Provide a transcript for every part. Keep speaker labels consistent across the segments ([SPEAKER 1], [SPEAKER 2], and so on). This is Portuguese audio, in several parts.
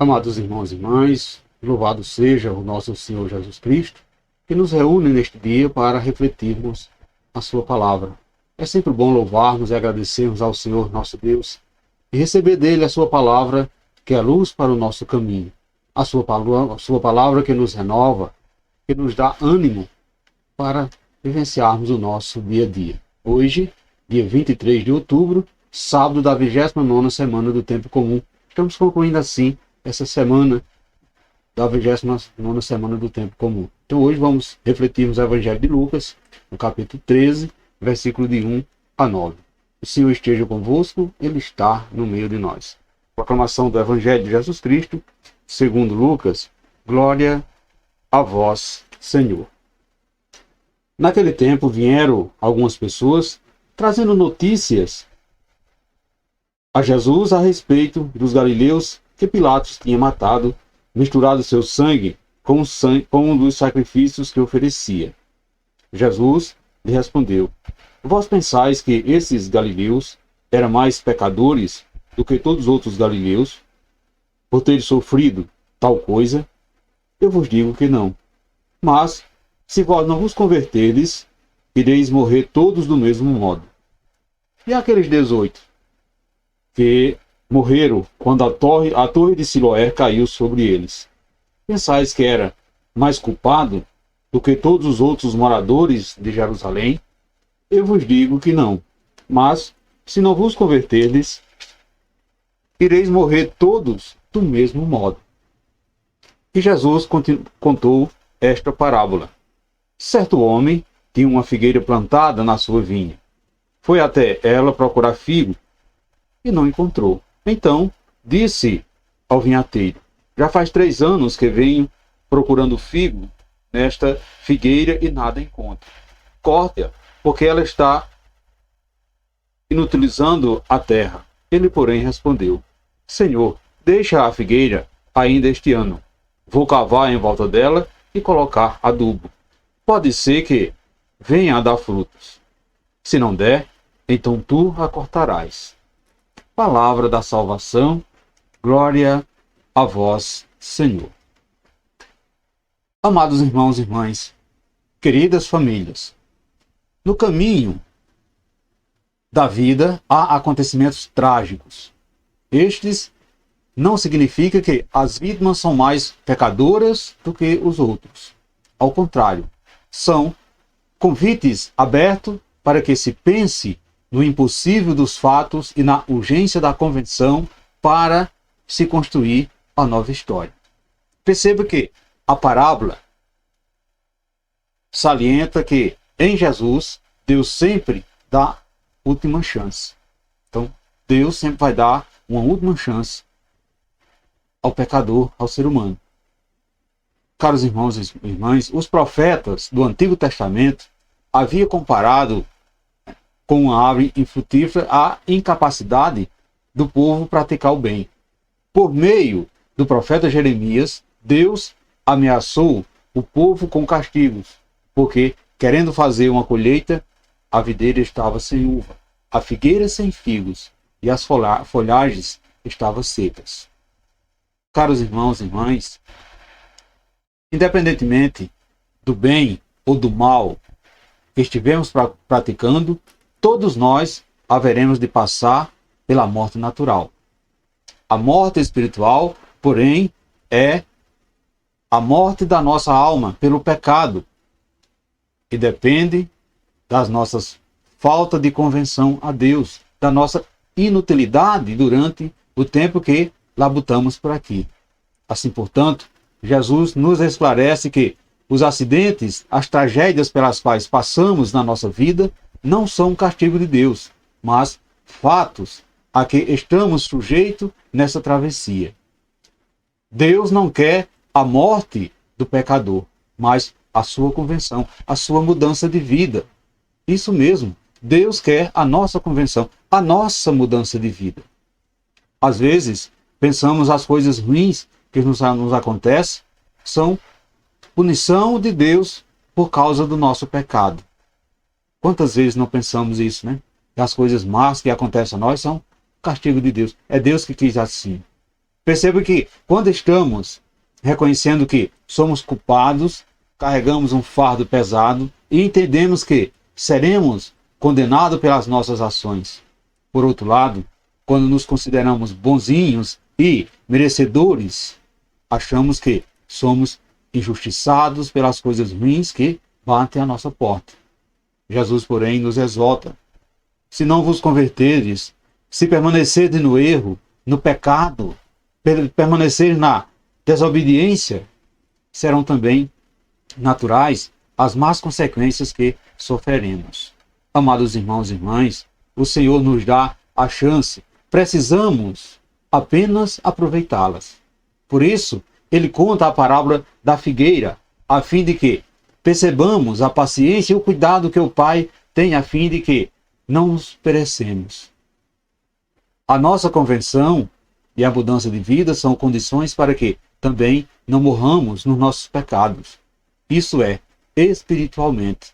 [SPEAKER 1] Amados irmãos e irmãs, louvado seja o nosso Senhor Jesus Cristo, que nos reúne neste dia para refletirmos a sua palavra. É sempre bom louvarmos e agradecermos ao Senhor nosso Deus e receber dele a sua palavra, que é a luz para o nosso caminho. A sua palavra que nos renova, que nos dá ânimo para vivenciarmos o nosso dia a dia. Hoje, dia 23 de outubro, sábado da 29ª semana do Tempo Comum. Estamos concluindo assim essa semana da 29ª semana do Tempo Comum. Então hoje vamos refletirmos o Evangelho de Lucas, no capítulo 13, versículo de 1 a 9. O Senhor esteja convosco, Ele está no meio de nós. Proclamação do Evangelho de Jesus Cristo, segundo Lucas. Glória a vós, Senhor. Naquele tempo vieram algumas pessoas trazendo notícias a Jesus a respeito dos galileus que Pilatos tinha matado, misturado seu sangue com um dos sacrifícios que oferecia. Jesus lhe respondeu: Vós pensais que esses galileus eram mais pecadores do que todos os outros galileus, por terem sofrido tal coisa? Eu vos digo que não. Mas, se vós não vos converterdes, ireis morrer todos do mesmo modo. E aqueles 18 que morreram quando a torre de Siloé caiu sobre eles? Pensais que era mais culpado do que todos os outros moradores de Jerusalém? Eu vos digo que não. Mas, se não vos converterdes, ireis morrer todos do mesmo modo. E Jesus contou esta parábola. Certo homem tinha uma figueira plantada na sua vinha. Foi até ela procurar figo e não encontrou. Então disse ao vinhateiro: Já faz 3 anos que venho procurando figo nesta figueira e nada encontro. Corte-a, porque ela está inutilizando a terra. Ele, porém, respondeu: Senhor, deixa a figueira ainda este ano. Vou cavar em volta dela e colocar adubo. Pode ser que venha a dar frutos. Se não der, então tu a cortarás. Palavra da salvação, glória a vós, Senhor. Amados irmãos e irmãs, queridas famílias, no caminho da vida há acontecimentos trágicos. Estes não significa que as vítimas são mais pecadoras do que os outros. Ao contrário, são convites abertos para que se pense no impossível dos fatos e na urgência da convenção para se construir a nova história. Perceba que a parábola salienta que em Jesus Deus sempre dá última chance. Então, Deus sempre vai dar uma última chance ao pecador, ao ser humano. Caros irmãos e irmãs, os profetas do Antigo Testamento haviam comparado com uma árvore infrutífera a incapacidade do povo praticar o bem. Por meio do profeta Jeremias, Deus ameaçou o povo com castigos, porque, querendo fazer uma colheita, a videira estava sem uva, a figueira sem figos e as folhagens estavam secas. Caros irmãos e irmãs, independentemente do bem ou do mal que estivemos praticando, todos nós haveremos de passar pela morte natural. A morte espiritual, porém, é a morte da nossa alma pelo pecado, que depende das nossas faltas de convenção a Deus, da nossa inutilidade durante o tempo que labutamos por aqui. Assim, portanto, Jesus nos esclarece que os acidentes, as tragédias pelas quais passamos na nossa vida, não são um castigo de Deus, mas fatos a que estamos sujeitos nessa travessia. Deus não quer a morte do pecador, mas a sua conversão, a sua mudança de vida. Isso mesmo, Deus quer a nossa conversão, a nossa mudança de vida. Às vezes, pensamos as coisas ruins que nos acontecem são punição de Deus por causa do nosso pecado. Quantas vezes não pensamos isso, né? As coisas más que acontecem a nós são castigo de Deus. É Deus que quis assim. Perceba que quando estamos reconhecendo que somos culpados, carregamos um fardo pesado e entendemos que seremos condenados pelas nossas ações. Por outro lado, quando nos consideramos bonzinhos e merecedores, achamos que somos injustiçados pelas coisas ruins que batem à nossa porta. Jesus, porém, nos exorta: se não vos converterdes, se permanecerdes no erro, no pecado, permanecer na desobediência, serão também naturais as más consequências que sofreremos. Amados irmãos e irmãs, o Senhor nos dá a chance, precisamos apenas aproveitá-las. Por isso, ele conta a parábola da figueira, a fim de que percebamos a paciência e o cuidado que o Pai tem a fim de que não nos perecemos. A nossa conversão e a mudança de vida são condições para que também não morramos nos nossos pecados. Isso é, espiritualmente.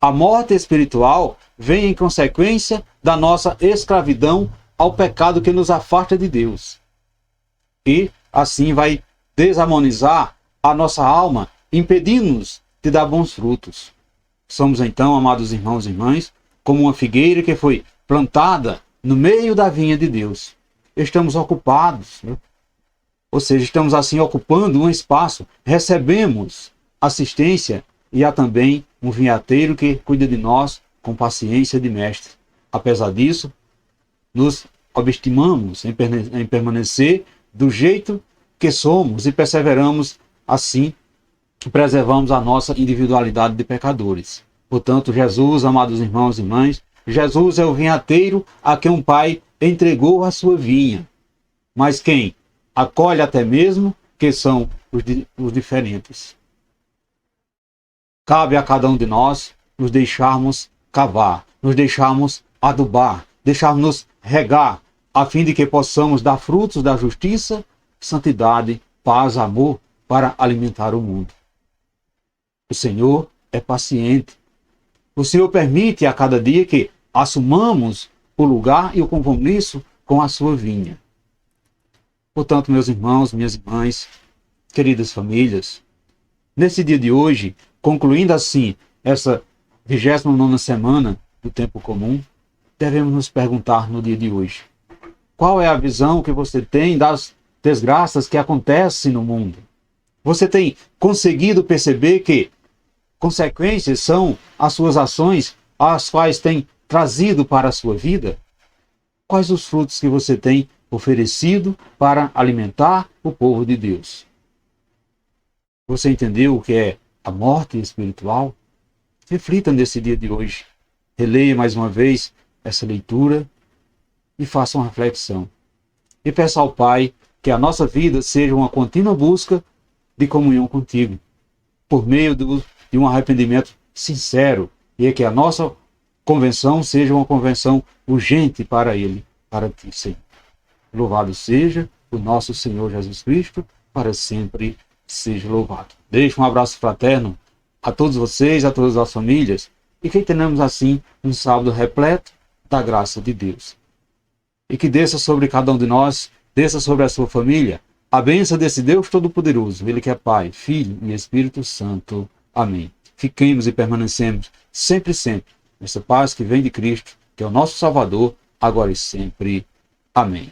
[SPEAKER 1] A morte espiritual vem em consequência da nossa escravidão ao pecado que nos afasta de Deus. E assim vai desarmonizar a nossa alma, impedindo-nos de dar bons frutos. Somos então, amados irmãos e irmãs, como uma figueira que foi plantada no meio da vinha de Deus. Estamos ocupados, né? Ou seja, estamos assim ocupando um espaço, recebemos assistência e há também um vinhateiro que cuida de nós com paciência de mestre. Apesar disso, nos obstinamos em permanecer do jeito que somos e perseveramos assim, preservamos a nossa individualidade de pecadores. Portanto, Jesus, amados irmãos e irmãs, Jesus é o vinhateiro a quem um pai entregou a sua vinha. Mas quem acolhe até mesmo que são os diferentes. Cabe a cada um de nós nos deixarmos cavar, nos deixarmos adubar, deixarmos regar, a fim de que possamos dar frutos da justiça, santidade, paz, amor, para alimentar o mundo. O Senhor é paciente. O Senhor permite a cada dia que assumamos o lugar e o compromisso com a sua vinha. Portanto, meus irmãos, minhas irmãs, queridas famílias, nesse dia de hoje, concluindo assim essa 29ª semana do tempo comum, devemos nos perguntar no dia de hoje: qual é a visão que você tem das desgraças que acontecem no mundo? Você tem conseguido perceber que consequências são as suas ações, as quais tem trazido para a sua vida? Quais os frutos que você tem oferecido para alimentar o povo de Deus? Você entendeu o que é a morte espiritual? Reflita nesse dia de hoje. Releia mais uma vez essa leitura e faça uma reflexão. E peça ao Pai que a nossa vida seja uma contínua busca de comunhão contigo, por meio de um arrependimento sincero, e é que a nossa convenção seja uma convenção urgente para Ele, para Ti, Senhor. Louvado seja o nosso Senhor Jesus Cristo, para sempre seja louvado. Deixo um abraço fraterno a todos vocês, a todas as famílias, e que tenhamos assim um sábado repleto da graça de Deus. E que desça sobre cada um de nós, desça sobre a sua família, a bênção desse Deus Todo-Poderoso, Ele que é Pai, Filho e Espírito Santo. Amém. Fiquemos e permanecemos sempre, sempre nessa paz que vem de Cristo, que é o nosso Salvador, agora e sempre. Amém.